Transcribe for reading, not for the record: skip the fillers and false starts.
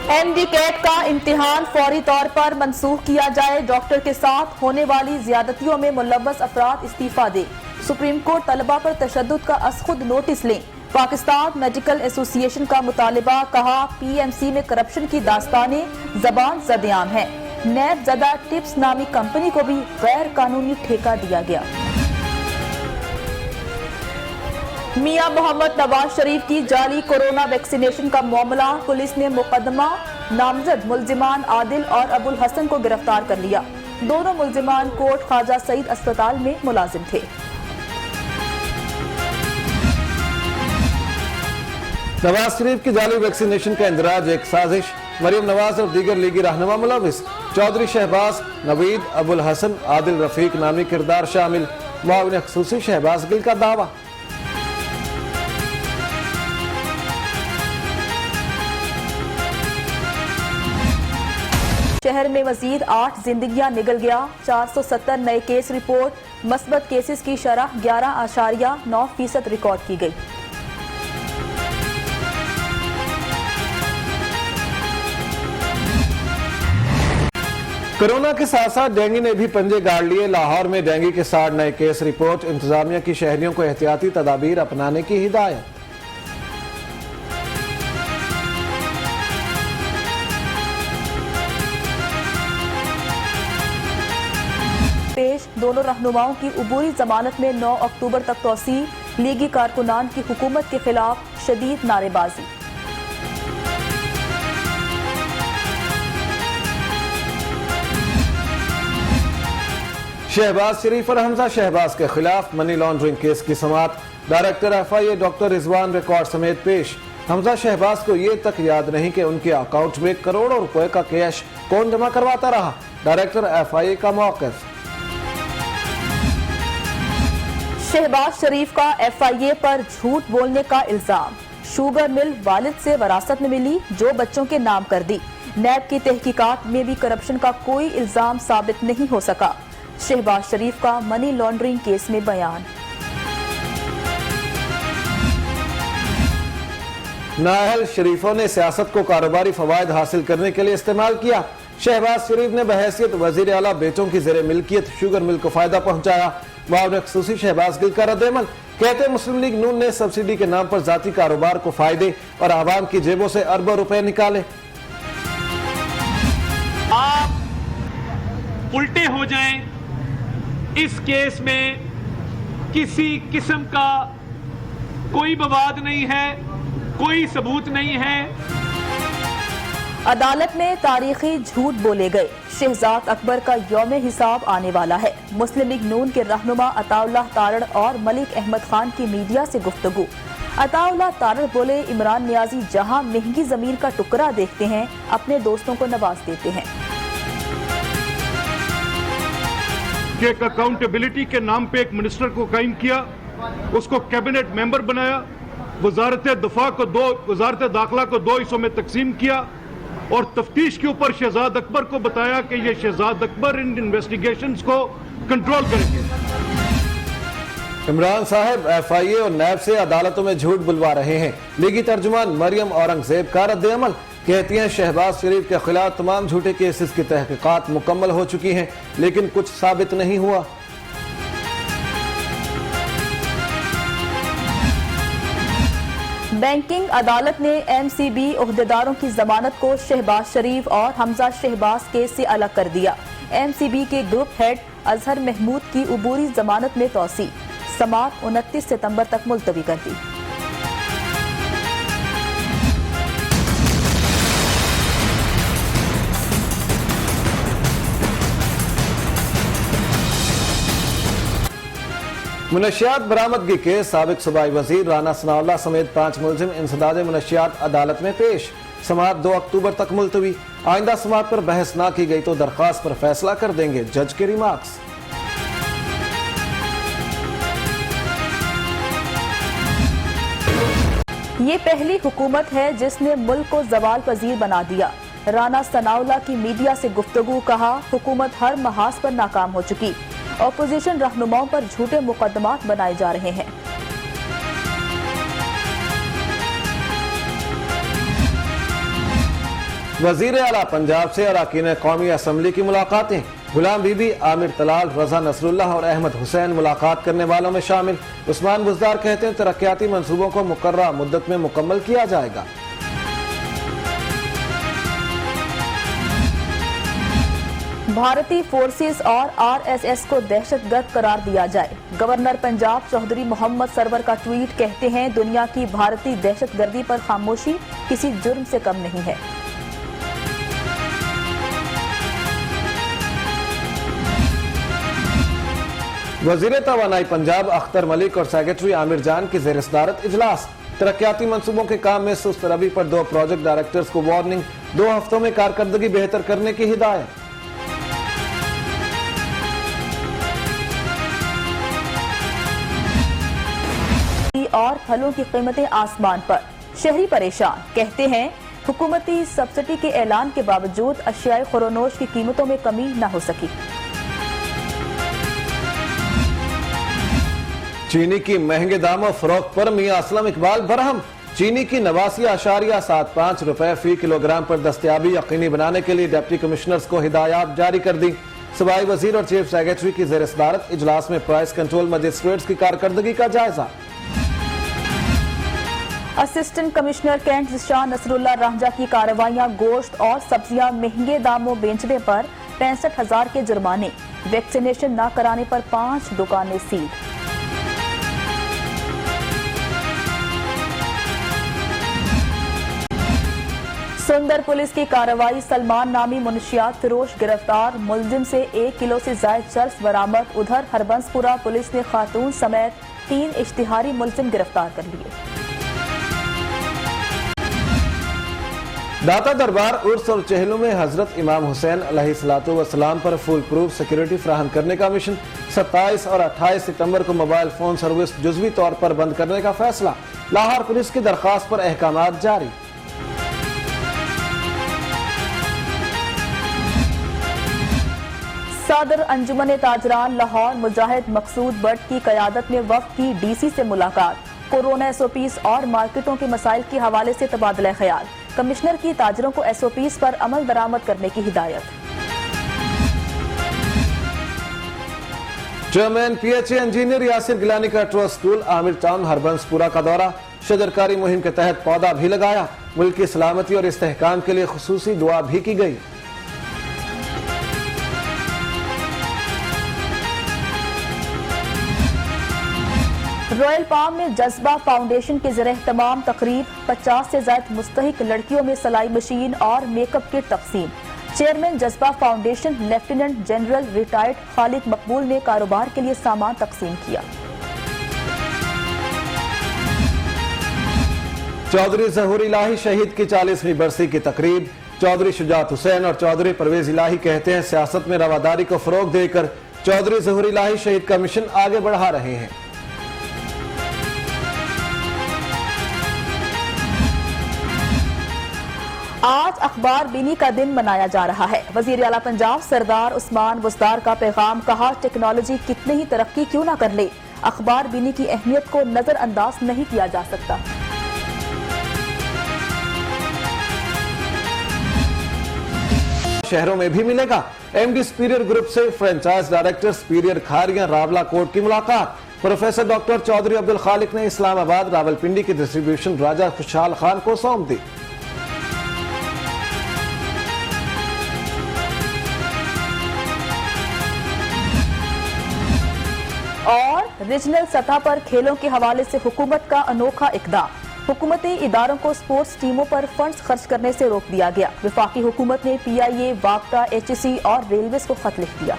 MD cat का इम्तिहान फौरी तौर पर मनसूख किया जाए। डॉक्टर के साथ होने वाली ज्यादतियों में मुलव्वस अफराद इस्तीफा दे। सुप्रीम कोर्ट तलबा पर तशद्दुद का खुद नोटिस लें। पाकिस्तान मेडिकल एसोसिएशन का मुतालिबा, कहा पीएमसी में करप्शन की दास्तानें ज़बान ज़द-ए-आम है। नैब ज़दा टिप्स नामी कंपनी को भी गैर कानूनी ठेका दिया गया। मियां मोहम्मद नवाज शरीफ की जाली कोरोना वैक्सीनेशन का मामला, पुलिस ने मुकदमा नामजद मुल्जिमान आदिल और अबुल हसन को गिरफ्तार कर लिया। दोनों मुल्जिमान कोट ख्वाजा सईद अस्पताल में मुलाजिम थे। नवाज शरीफ की जाली वैक्सीनेशन का इंदराज एक साजिश, मरियम नवाज और दीगर लीगी रहनुमा मुलविस। चौधरी शहबाज, नवीद, अबुल हसन, आदिल रफीक नामी किरदार शामिल। मुआविन खुसूसी शहबाज गिल का दावा। शहर में मजीद 8 जिंदगियां निगल गया। 470 नए केस रिपोर्ट। मस्बत केसेस की शरह 11.9% रिकॉर्ड की गई। कोरोना के साथ साथ डेंगू ने भी पंजे गाड़ लिए। लाहौर में डेंगू के 60 नए केस रिपोर्ट। इंतजामिया की शहरियों को एहतियाती तदाबीर अपनाने की हिदायत। पेश दोनों रहनुमाओं की उबूरी जमानत में 9 अक्टूबर तक तौसी। लीगी कारकुनान की हुकूमत के खिलाफ शदीद नारेबाजी। शहबाज शरीफ और हमजा शहबाज के खिलाफ मनी लॉन्ड्रिंग केस की समाअत। Director FIA doctor Rizwan record समेत पेश। हमजा शहबाज को ये तक याद नहीं कि उनके अकाउंट में करोड़ों रुपए का कैश कौन जमा करवाता रहा। डायरेक्टर एफआईए का मौक़िफ़। शहबाज शरीफ का एफआईए पर झूठ बोलने का इल्जाम। शुगर मिल वालिद से वरासत में मिली, जो बच्चों के नाम कर दी। नैब की तहकीकात में भी करप्शन का कोई इल्जाम साबित नहीं हो सका। शहबाज शरीफ का मनी लॉन्ड्रिंग केस में बयान। नाअहल शरीफों ने सियासत को कारोबारी फवायद हासिल करने के लिए इस्तेमाल किया। शहबाज शरीफ ने बहैसियत वजीर आला बेटों की ज़ेरे मिल्कियत शुगर मिल को फायदा पहुंचाया। मुआविन खुसूसी शहबाज गिल का रद्द-ए-अमल, कहते मुस्लिम लीग नून ने सब्सिडी के नाम पर जाती कारोबार को फायदे और आवाम की जेबों से अरबों रुपए निकाले। आप उल्टे हो जाएं, इस केस में किसी किस्म का कोई बवाद नहीं है, कोई सबूत नहीं है। अदालत में तारीखी झूठ बोले गए। शहजाद अकबर का यौम हिसाब आने वाला है। मुस्लिम लीग नून के रहनुमा अताउल्लाह तारड़ और मलिक अहमद खान की मीडिया से गुफ्तगू। अताउल्लाह तारड़ बोले, इमरान नियाजी जहां महंगी जमीन का टुकड़ा देखते हैं, अपने दोस्तों को नवाज देते हैं। कि एक अकाउंटेबिलिटी के नाम पे एक मिनिस्टर को कायम किया, उसको कैबिनेट मेंबर बनाया, वजारत दफा को वजारत दाखिला को 2 हिस्सों में तकसीम किया और तफ्तीश के ऊपर शहजाद अकबर को बताया कि ये शहजाद अकबर इन इन्वेस्टिगेशंस को कंट्रोल करेंगे। इमरान साहब एफआईए और नैब से अदालतों में झूठ बुलवा रहे हैं। लीगी तर्जुमान मरियम औरंगजेब का रद्द-ए-अमल, कहती हैं शहबाज शरीफ के खिलाफ तमाम झूठे केसेस की तहकीकात मुकम्मल हो चुकी हैं, लेकिन कुछ साबित नहीं हुआ। बैंकिंग अदालत ने एमसीबी ओहदेदारों की जमानत को शहबाज शरीफ और हमजा शहबाज केस से अलग कर दिया। एमसीबी के ग्रुप हेड अजहर महमूद की उबूरी जमानत में तौसी। समाअत 29 सितंबर तक मुलतवी कर दी। मुनशियात बरामदगी के साबिक सूबाई वजीर राना सनाउल्लाह समेत 5 मुलजिम इंसदाद मुनशियात अदालत में पेश। समाअत 2 अक्टूबर तक मुलतवी। आइंदा समाअत पर बहस ना की गई तो दरख्वास्त पर फैसला कर देंगे, जज के रिमार्क्स। ये पहली हुकूमत है जिसने मुल्क को जवाल पजीर बना दिया। राना सनाउल्लाह की मीडिया से गुफ्तगू, कहा हुकूमत हर महाज पर नाकाम हो चुकी। ऑपोजिशन रहनुमाओं पर झूठे मुकदमात बनाए जा रहे हैं। वजीर आला पंजाब से अरकान कौमी असम्बली की मुलाकातें। गुलाम बीबी, आमिर तलाल, रजा नसरुल्लाह और अहमद हुसैन मुलाकात करने वालों में शामिल। उस्मान बुज़दार कहते हैं तरक्याती मंसूबों को मुकर्ररा मुद्दत में मुकम्मल किया जाएगा। भारतीय फोर्सेस और आरएसएस को दहशतगर्द करार दिया जाए। गवर्नर पंजाब चौधरी मोहम्मद सरवर का ट्वीट, कहते हैं दुनिया की भारतीय दहशतगर्दी पर खामोशी किसी जुर्म से कम नहीं है। वजीर तवानाई पंजाब अख्तर मलिक और सेक्रेटरी आमिर जान की ज़ेर सदारत इजलास। तरक्याती मंसूबों के काम में सुस्त रवि पर 2 प्रोजेक्ट डायरेक्टर्स को वार्निंग। 2 हफ्तों में कारकर्दगी बेहतर करने की हिदायत। और फलों की कीमतें आसमान पर, शहरी परेशान, कहते हैं हुकूमती सब्सिडी के ऐलान के बावजूद अशियाए खुरोनोश की कीमतों में कमी न हो सकी। चीनी की महंगे दामों फरोख्त पर मियां असलम इकबाल बरहम। चीनी की 89.75 रुपए फी किलोग्राम पर दस्तयाबी यकीनी बनाने के लिए डिप्टी कमिश्नर्स को हिदायत जारी कर दी। सूबाई वजीर और चीफ सेक्रेटरी की ज़ेर सदारत इजलास में प्राइस कंट्रोल मजिस्ट्रेट्स की कारकर्दगी का जायजा। Assistant commissioner cantt Zeeshan Nasrullah Ranjha की कार्रवाइयां। गोश्त और सब्जियां महंगे दामों बेचने पर 65,000 के जुर्माने। वैक्सीनेशन न कराने पर 5 दुकानें सील। सुंदर पुलिस की कार्रवाई। सलमान नामी मुनशियात फिरोश गिरफ्तार। मुलजिम से 1 किलो से ज्यादा चर्स बरामद। उधर हरबंसपुरा पुलिस ने खातून समेत 3 इश्तिहारी मुलजिम गिरफ्तार कर लिए। दाता दरबार उर्स और चहलों में हजरत इमाम हुसैन अलैहिस्सलाम पर फुल प्रूफ सिक्योरिटी फराहम करने का मिशन। 27 और 28 सितंबर को मोबाइल फोन सर्विस जुज़वी तौर पर बंद करने का फैसला। लाहौर पुलिस की दरखास्त पर अहकामात जारी। सदर अंजुमन ताजरान लाहौर मुजाहिद मकसूद बट की कयादत में वफ्द की डीसी से मुलाकात। कोरोना SOPs और मार्केटों के मसाइल के हवाले से तबादला ख्याल। कमिश्नर की ताजरों को SOPs पर अमल दरामद करने की हिदायत। Chairman PHA engineer Yasir Gilani का trust school Amir town Harbanspura का दौरा। शजरकारी मुहिम के तहत पौधा भी लगाया। मुल्क की सलामती और इस्तेहकाम के लिए खुसूसी दुआ भी की गई। रॉयल पाम में जज्बा फाउंडेशन के ज़रिए तमाम तकरीब। 50 से ज्यादा मुस्तहिक लड़कियों में सिलाई मशीन और मेकअप किट तकसीम। चेयरमैन जज्बा foundation lieutenant general retired Khalid मकबूल ने कारोबार के लिए सामान तकसीम किया। चौधरी ज़हूर इलाही शहीद की 40वीं बरसी की तकरीब। चौधरी शुजात हुसैन और चौधरी परवेज इलाही कहते हैं सियासत में रवादारी को फरोग देकर चौधरी ज़हूर इलाही शहीद का मिशन आगे बढ़ा रहे हैं। आज अखबार बीनी का दिन मनाया जा रहा है। वजीर आला पंजाब सरदार उस्मान बुज़दार का पैगाम, कहा टेक्नोलॉजी कितनी ही तरक्की क्यों ना कर ले, अखबार बीनी की अहमियत को नजरअंदाज नहीं किया जा सकता। शहरों में भी मिलेगा। MD सुपीरियर ग्रुप से franchise director superior Khariyan Rawla court की मुलाकात। प्रोफेसर डॉक्टर चौधरी अब्दुल खालिक ने इस्लामाबाद रावलपिंडी की डिस्ट्रीब्यूशन राजा खुशहाल खान को सौंप दी। और रीजनल सतह पर खेलों के हवाले से हुकूमत का अनोखा इक़दाम। हुकूमती इदारों को स्पोर्ट्स टीमों पर फंड्स खर्च करने से रोक दिया गया। वफाकी हुकूमत ने PIA, वापटा, HEC और रेलवेज को खत लिख दिया।